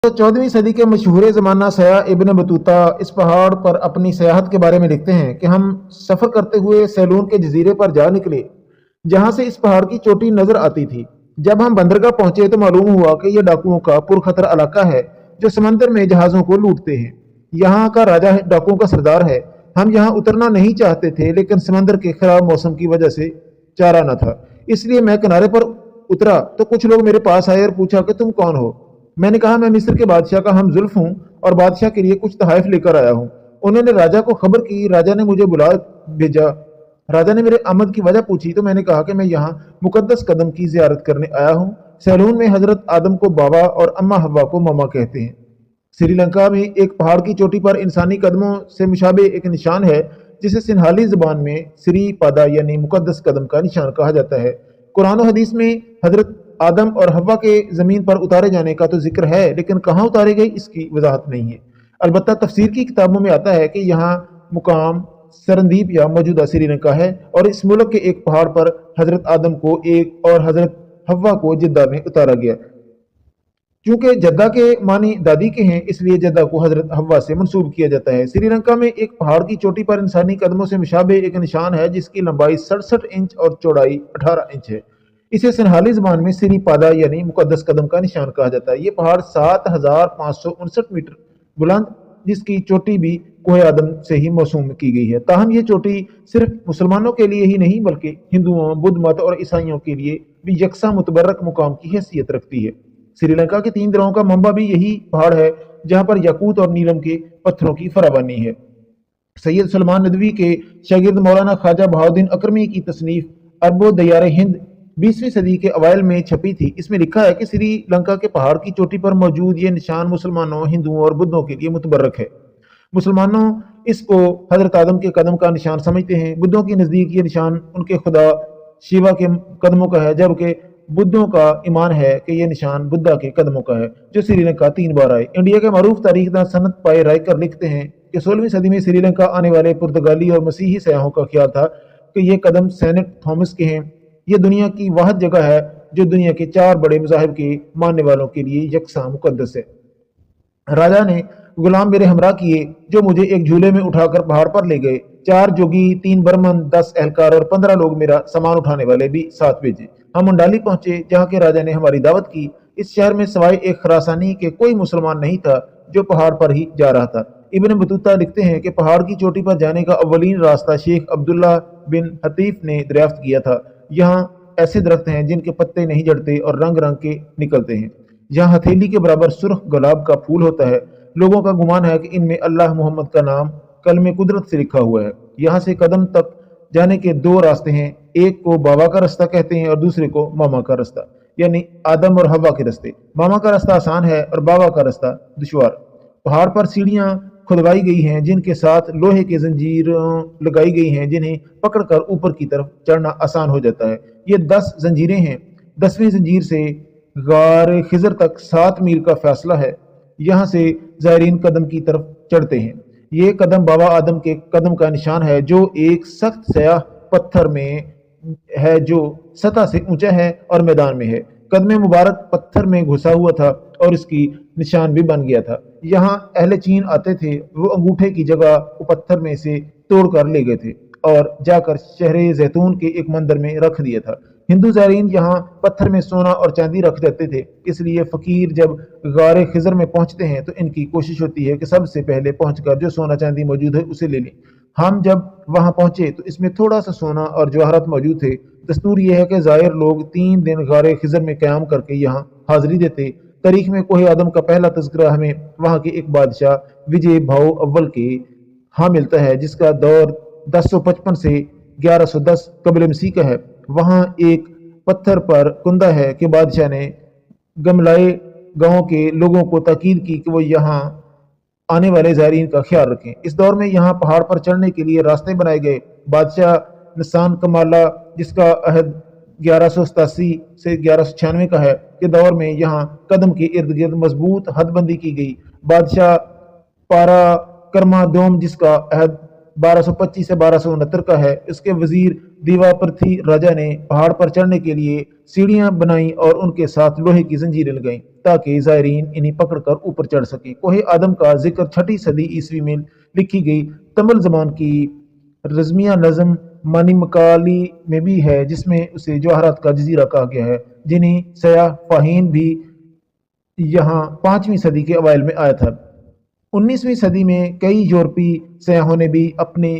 तो 14वीं सदी के मशहूर ज़माना सयाह इब्न बतूता इस पहाड़ पर अपनी सयाहत के बारे में लिखते हैं कि हम सफ़र करते हुए सैलून के जजीरे पर जा निकले, जहाँ से इस पहाड़ की चोटी नज़र आती थी। जब हम बंदरगाह पहुंचे तो मालूम हुआ कि यह डाकुओं का पुरखतरा इलाका है जो समंदर में जहाज़ों को लूटते हैं। यहाँ का राजा डाकुओं का सरदार है। हम यहाँ उतरना नहीं चाहते थे, लेकिन समंदर के खराब मौसम की वजह से चारा न था, इसलिए मैं किनारे पर उतरा तो कुछ लोग मेरे पास आए और पूछा कि तुम कौन हो। मैंने कहा, मैं मिस्र के बादशाह का हम जुल्फ हूँ और बादशाह के लिए कुछ तहाइफ लेकर आया हूँ। उन्होंने राजा को खबर की। राजा ने मुझे बुला भेजा। राजा ने मेरे आमद की वजह पूछी तो मैंने कहा कि मैं यहाँ मुकद्दस कदम की जियारत करने आया हूँ। सैलून में हजरत आदम को बाबा और अम्मा हवा को मामा कहते हैं। श्रीलंका में एक पहाड़ की चोटी पर इंसानी कदमों से मुशाबे एक निशान है, जिसे सिन्हाली जुबान में श्री पादा यानी मुकद्दस कदम का निशान कहा जाता है। कुरान और हदीस में हजरत आदम और हवा के ज़मीन पर उतारे जाने का तो जिक्र है, लेकिन कहाँ उतारे गए इसकी वजाहत नहीं है। अलबत्ता तफसीर की किताबों में आता है कि यहाँ मुकाम सरंदीप या मौजूदा श्रीलंका है और इस मुल्क के एक पहाड़ पर हजरत आदम को एक और हजरत हवा को जद्दा में उतारा गया। क्योंकि जद्दा के मानी दादी के हैं, इसलिए जद्दा को हजरत हवा से मंसूब किया जाता है। श्रीलंका में एक पहाड़ की चोटी पर इंसानी कदमों से मुशाबे एक निशान है, जिसकी लंबाई 67 इंच और चौड़ाई 18 इंच है। इसे सिन्हाली ज़बान में श्री पादा यानी मुकद्दस कदम का निशान कहा जाता है। ये पहाड़ 7559 मीटर बुलंद, जिसकी चोटी भी कोहे आदम से ही मौसूम की गई है। ताहम ये चोटी सिर्फ मुसलमानों के लिए ही नहीं, बल्कि हिंदुओं, बुद्ध मत और ईसाइयों के लिए भी यकसा मुतबर्रक मुकाम की हैसियत रखती है। श्रीलंका के 3 दरियाओं का मंबा भी यही पहाड़ है, जहाँ पर याकूत और नीलम के पत्थरों की फरावानी है। सैयद सलमान नदवी के शागिर्द मौलाना ख्वाजा बहाउद्दीन अकरमी की तसनीफ अरबो दयार हिंद 20वीं सदी के अवाइल में छपी थी। इसमें लिखा है कि श्रीलंका के पहाड़ की चोटी पर मौजूद ये निशान मुसलमानों, हिंदुओं और बुद्धों के लिए मुतबर्रक है। मुसलमानों इसको हजरत आदम के कदम का निशान समझते हैं। बुद्धों के नज़दीक ये निशान उनके खुदा शिवा के कदमों का है, जबकि बुद्धों का ईमान है कि यह निशान बुद्धा के कदमों का है, जो श्रीलंका 3 बार आए। इंडिया के मारूफ तारीखदान सनत पाए रायकर लिखते हैं कि 16वीं सदी में श्रीलंका आने वाले पुर्तगाली और मसीही सयाहों का ख्याल था कि ये कदम सेनेट थॉमस के हैं। ये दुनिया की वाहिद जगह है जो दुनिया के 4 बड़े मज़ाहिब के मानने वालों के लिए यकसा मुकद्दस है। राजा ने गुलाम मेरे हमरा किए, जो मुझे एक झूले में उठाकर पहाड़ पर ले गए। 4 जोगी, 3 बर्मन, 10 एहलकार और 15 लोग मेरा सामान उठाने वाले भी साथ भेजे। हम मंडाली पहुंचे, जहाँ के राजा ने हमारी दावत की। इस शहर में सवाए एक खरासानी के कोई मुसलमान नहीं था, जो पहाड़ पर ही जा रहा था। इब्न बतूता लिखते हैं कि पहाड़ की चोटी पर जाने का अव्वलीन रास्ता शेख अब्दुल्ला बिन हतीफ ने दरियाफ्त किया था। यहाँ ऐसे दरख्त हैं जिनके पत्ते नहीं जड़ते और रंग रंग के निकलते हैं। यहाँ हथेली के बराबर सुर्ख गुलाब का फूल होता है। लोगों का गुमान है कि इनमें अल्लाह मोहम्मद का नाम कलमे कुदरत से लिखा हुआ है। यहाँ से कदम तक जाने के 2 रास्ते हैं, एक को बाबा का रास्ता कहते हैं और दूसरे को मामा का रास्ता, यानी आदम और हवा के रास्ते। मामा का रास्ता आसान है और बाबा का रास्ता दुश्वार। पहाड़ पर सीढ़ियाँ खुदवाई गई हैं, जिनके साथ लोहे के जंजीरें लगाई गई हैं, जिन्हें पकड़कर ऊपर की तरफ चढ़ना आसान हो जाता है। ये 10 जंजीरें हैं। 10वीं जंजीर से गार खिजर तक 7 मील का फासला है। यहाँ से ज़ायरीन कदम की तरफ चढ़ते हैं। ये कदम बाबा आदम के कदम का निशान है, जो एक सख्त स्याह पत्थर में है, जो सतह से ऊंचा है और मैदान में है। कदम मुबारक पत्थर में घुसा हुआ था और इसकी निशान भी बन गया था। यहाँ अहले चीन आते थे, वो अंगूठे की जगह वो पत्थर में से तोड़कर ले गए थे और जाकर शहर जैतून के एक मंदिर में रख दिया था। हिंदू ज़ायरीन यहाँ पत्थर में सोना और चांदी रख देते थे, इसलिए फ़कीर जब गारे खिजर में पहुँचते हैं तो इनकी कोशिश होती है कि सबसे पहले पहुँचकर जो सोना चांदी मौजूद है उसे ले लें। हम जब वहाँ पहुँचे तो इसमें थोड़ा सा सोना और जवाहरात मौजूद थे। दस्तूर यह है कि ज़ायर लोग 3 दिन गारे खिजर में क़याम करके यहाँ हाजिरी देते। तारीख में कोहे आदम का पहला तज़किरा हमें वहाँ के एक बादशाह विजय भाव अव्वल के हाँ मिलता है, जिसका दौर 1055 से 1110 कबल मसीह का है। वहाँ एक पत्थर पर कुंदा है कि बादशाह ने गमलाए गांव के लोगों को ताकीद की कि वो यहाँ आने वाले ज़ायरीन का ख्याल रखें। इस दौर में यहाँ पहाड़ पर चढ़ने के लिए रास्ते बनाए गए। बादशाह नसान कमाला, जिसका अहद 1187 से 1196 का है, के दौर में यहाँ कदम के इर्द गिर्द मजबूत हदबंदी की गई। बादशाह पारा कर्मा दोम, जिसका अहद 1225 से 1269 का है, इसके वजीर दीवा पृथ्वी राजा ने पहाड़ पर चढ़ने के लिए सीढ़ियां बनाई और उनके साथ लोहे की जंजीरें लगाई। تاکہ زائرین انہیں پکڑ کر اوپر چڑھ سکیں۔ کوہ آدم کا ذکر 6 صدی عیسوی میں لکھی گئی تمل زبان کی رزمیہ نظم مانیمکالی میں بھی ہے، جس میں اسے جواہرات کا جزیرہ کہا گیا ہے، جنہیں سیاح فاہین بھی یہاں 5ویں صدی کے اوائل میں آیا تھا۔ 19ویں صدی میں کئی یورپی سیاحوں نے بھی اپنے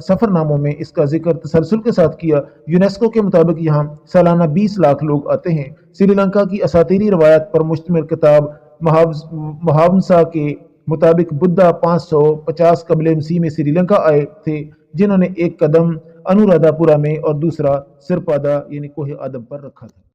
سفر ناموں میں اس کا ذکر تسلسل کے ساتھ کیا۔ یونیسکو کے مطابق یہاں سالانہ 20 لاکھ لوگ آتے ہیں۔ سری لنکا کی اساطیری روایات پر مشتمل کتاب مہاونسا کے مطابق بدھا 550 قبل مسیح میں سری لنکا آئے تھے، جنہوں نے ایک قدم انورادھا پورہ میں اور دوسرا سرپادا یعنی کوہ آدم پر رکھا تھا۔